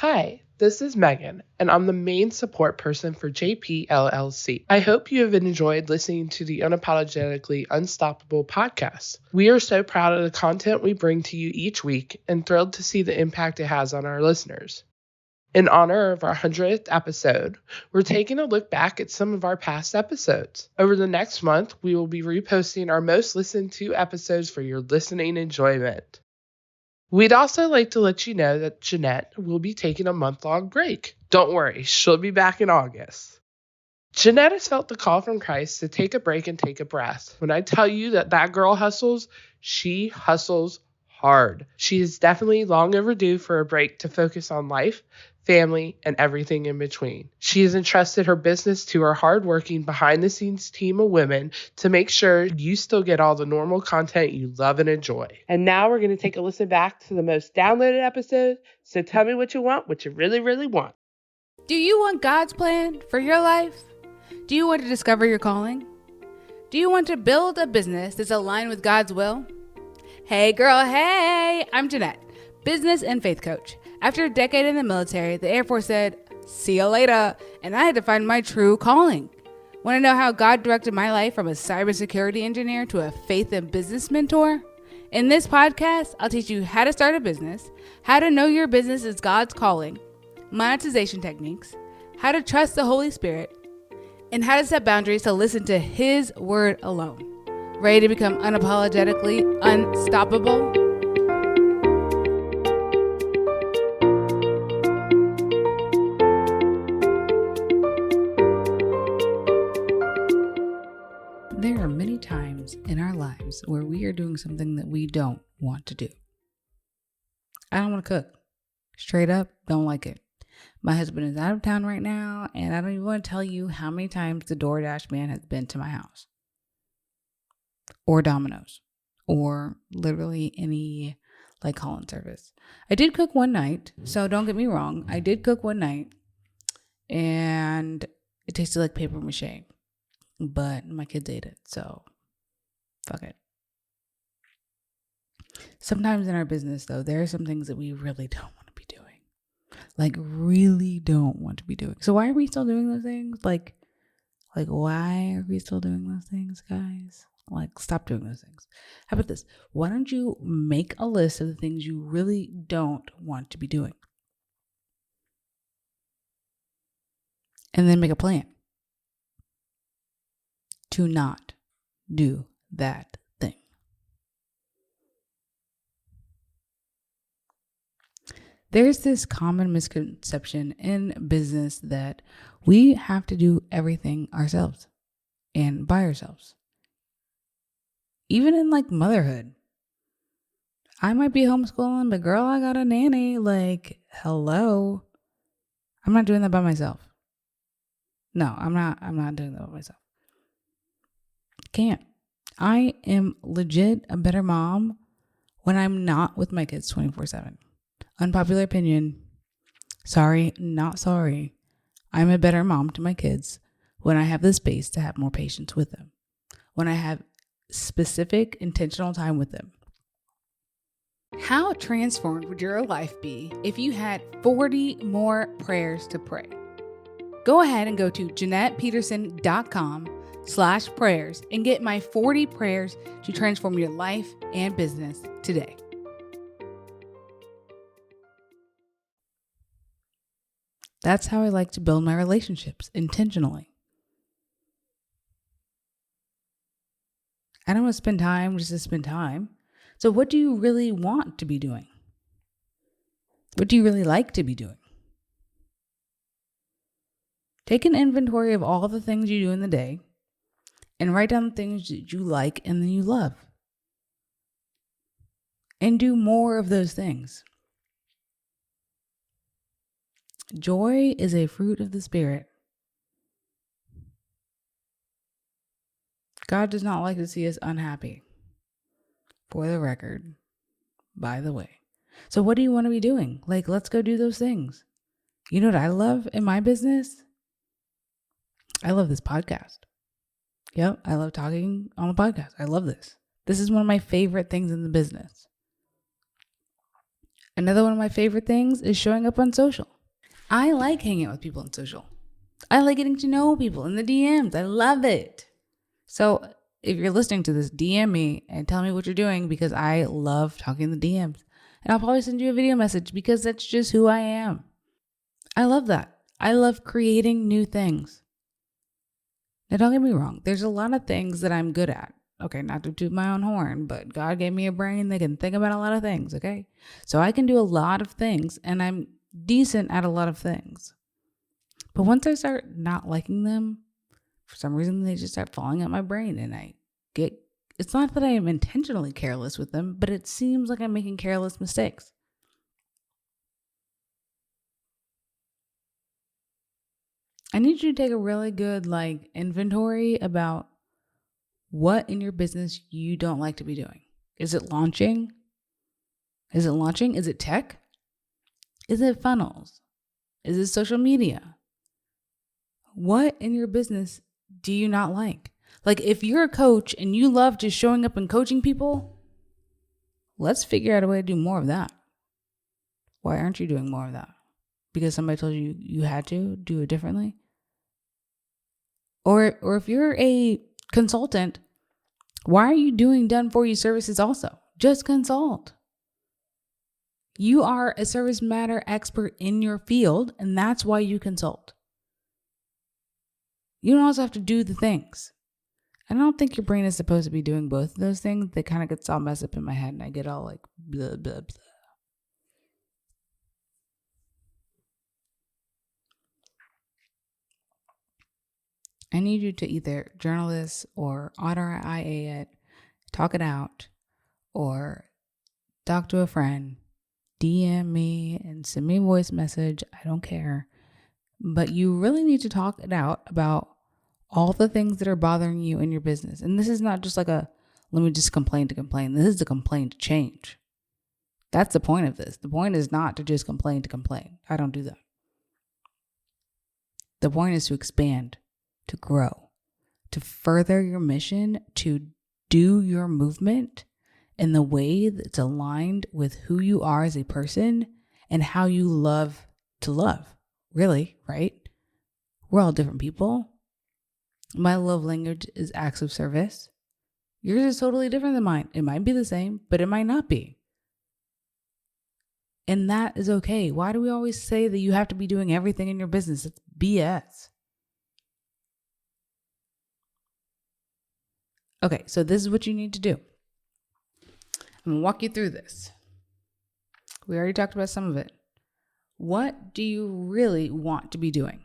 Hi, this is Megan, and I'm the main support person for JP LLC. I hope you have enjoyed listening to the Unapologetically Unstoppable podcast. We are so proud of the content we bring to you each week and thrilled to see the impact it has on our listeners. In honor of our 100th episode, we're taking a look back at some of our past episodes. Over the next month, we will be reposting our most listened to episodes for your listening enjoyment. We'd also like to let you know that Jeanette will be taking a month-long break. Don't worry, she'll be back in August. Jeanette has felt the call from Christ to take a break and take a breath. When I tell you that girl hustles, she hustles hard. She is definitely long overdue for a break to focus on life, family, and everything in between. She has entrusted her business to her hardworking behind-the-scenes team of women to make sure you still get all the normal content you love and enjoy. And now we're going to take a listen back to the most downloaded episode, so tell me what you want, what you really, really want. Do you want God's plan for your life? Do you want to discover your calling? Do you want to build a business that's aligned with God's will? Hey girl, hey! I'm Jeanette, business and faith coach. After a decade in the military, the Air Force said, see you later, and I had to find my true calling. Want to know how God directed my life from a cybersecurity engineer to a faith and business mentor? In this podcast, I'll teach you how to start a business, how to know your business is God's calling, monetization techniques, how to trust the Holy Spirit, and how to set boundaries to listen to His word alone. Ready to become unapologetically unstoppable? There are many times in our lives where we are doing something that we don't want to do. I don't want to cook. Straight up, don't like it. My husband is out of town right now, and I don't even want to tell you how many times the DoorDash man has been to my house. Or Domino's. Or literally any call-in service. I did cook one night, so don't get me wrong. I did cook one night, and it tasted like paper mache. But my kids ate it, so fuck it. Sometimes in our business, though, there are some things that we really don't want to be doing. Really don't want to be doing. So why are we still doing those things? Why are we still doing those things, guys? Stop doing those things. How about this? Why don't you make a list of the things you really don't want to be doing? And then make a plan to not do that thing. There's this common misconception in business that we have to do everything ourselves and by ourselves. Even in motherhood. I might be homeschooling, but girl, I got a nanny. Hello. I'm not doing that by myself. No, I'm not doing that by myself. Can't. I am legit a better mom when I'm not with my kids 24/7. Unpopular opinion. Sorry, not sorry. I'm a better mom to my kids when I have the space to have more patience with them. When I have specific intentional time with them. How transformed would your life be if you had 40 more prayers to pray? Go ahead and go to JeanettePeterson.com/prayers and get my 40 prayers to transform your life and business today. That's how I like to build my relationships intentionally. I don't want to spend time just to spend time. So what do you really want to be doing? What do you really like to be doing? Take an inventory of all the things you do in the day and write down the things that you like and that you love. And do more of those things. Joy is a fruit of the Spirit. God does not like to see us unhappy. For the record, by the way. So what do you want to be doing? Let's go do those things. You know what I love in my business? I love this podcast. Yep, I love talking on the podcast. I love this. This is one of my favorite things in the business. Another one of my favorite things is showing up on social. I like hanging out with people on social. I like getting to know people in the DMs. I love it. So if you're listening to this, DM me and tell me what you're doing, because I love talking in the DMs. And I'll probably send you a video message because that's just who I am. I love that. I love creating new things. Now, don't get me wrong. There's a lot of things that I'm good at. Okay, not to toot my own horn, but God gave me a brain that can think about a lot of things, okay? So I can do a lot of things, and I'm decent at a lot of things. But once I start not liking them, for some reason, they just start falling out my brain, and it's not that I am intentionally careless with them, but it seems like I'm making careless mistakes. I need you to take a really good inventory about what in your business you don't like to be doing. Is it launching? Is it tech? Is it funnels? Is it social media? What in your business do you not like? Like, if you're a coach and you love just showing up and coaching people, let's figure out a way to do more of that. Why aren't you doing more of that? Because somebody told you you had to do it differently? Or if you're a consultant, why are you doing done for you services also? Just consult. You are a service matter expert in your field, and that's why you consult. You don't also have to do the things. I don't think your brain is supposed to be doing both of those things. They kind of get all messed up in my head, and I get all like blah, blah, blah. I need you to either journal this or RIA it, talk it out, or talk to a friend, DM me and send me a voice message. I don't care. But you really need to talk it out about all the things that are bothering you in your business. And this is not just like let me just complain to complain. This is a complaint to change. That's the point of this. The point is not to just complain to complain. I don't do that. The point is to expand, to grow, to further your mission, to do your movement in the way that's aligned with who you are as a person and how you love to love. Really, right? We're all different people. My love language is acts of service. Yours is totally different than mine. It might be the same, but it might not be. And that is okay. Why do we always say that you have to be doing everything in your business? It's BS. Okay, so this is what you need to do. I'm going to walk you through this. We already talked about some of it. What do you really want to be doing?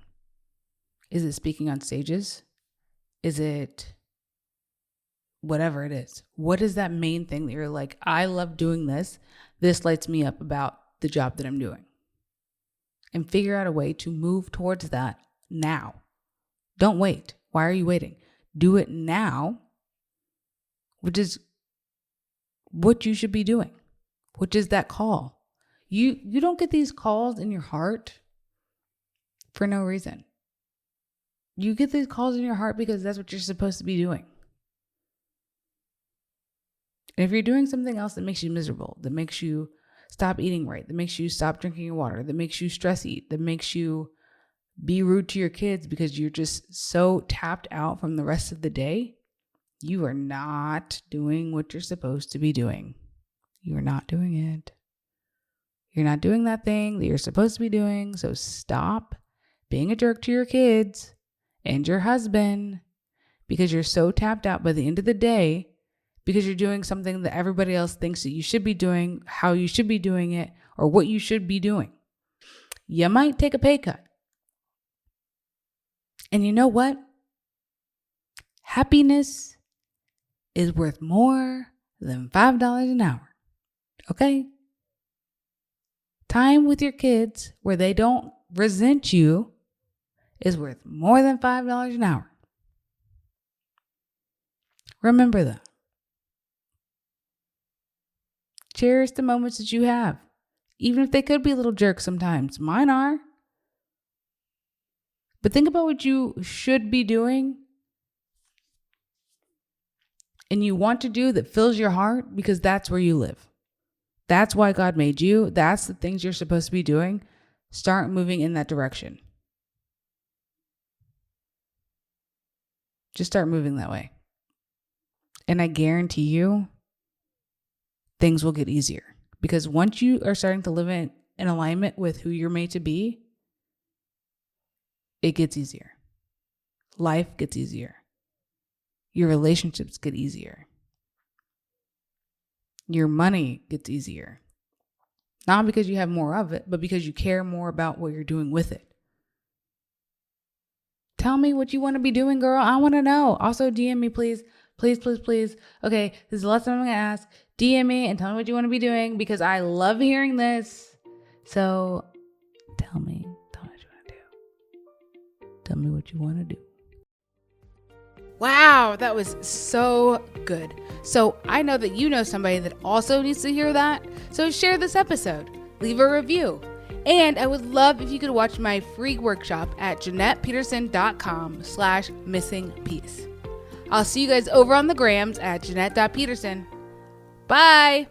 Is it speaking on stages? Is it whatever it is? What is that main thing that you're like, I love doing this. This lights me up about the job that I'm doing. And figure out a way to move towards that now. Don't wait. Why are you waiting? Do it now, which is what you should be doing, which is that call. You don't get these calls in your heart for no reason. You get these calls in your heart because that's what you're supposed to be doing. And if you're doing something else that makes you miserable, that makes you stop eating right, that makes you stop drinking your water, that makes you stress eat, that makes you be rude to your kids because you're just so tapped out from the rest of the day, you are not doing what you're supposed to be doing. You are not doing it. You're not doing that thing that you're supposed to be doing. So stop being a jerk to your kids and your husband because you're so tapped out by the end of the day because you're doing something that everybody else thinks that you should be doing, how you should be doing it, or what you should be doing. You might take a pay cut. And you know what? Happiness is worth more than $5 an hour. Okay? Time with your kids where they don't resent you is worth more than $5 an hour. Remember that. Cherish the moments that you have, even if they could be a little jerks sometimes. Mine are. But think about what you should be doing and you want to do that fills your heart because that's where you live. That's why God made you. That's the things you're supposed to be doing. Start moving in that direction. Just start moving that way. And I guarantee you, things will get easier. Because once you are starting to live in alignment with who you're made to be, it gets easier. Life gets easier. Your relationships get easier. Your money gets easier. Not because you have more of it, but because you care more about what you're doing with it. Tell me what you want to be doing, girl. I want to know. Also, DM me, please. Please, please, please. Okay, this is the last time I'm going to ask. DM me and tell me what you want to be doing because I love hearing this. So, tell me what you want to do. Tell me what you want to do. Wow, that was so good. So I know that you know somebody that also needs to hear that. So share this episode, leave a review. And I would love if you could watch my free workshop at JeanettePeterson.com/missingpiece. I'll see you guys over on the grams at Jeanette.Peterson. Bye.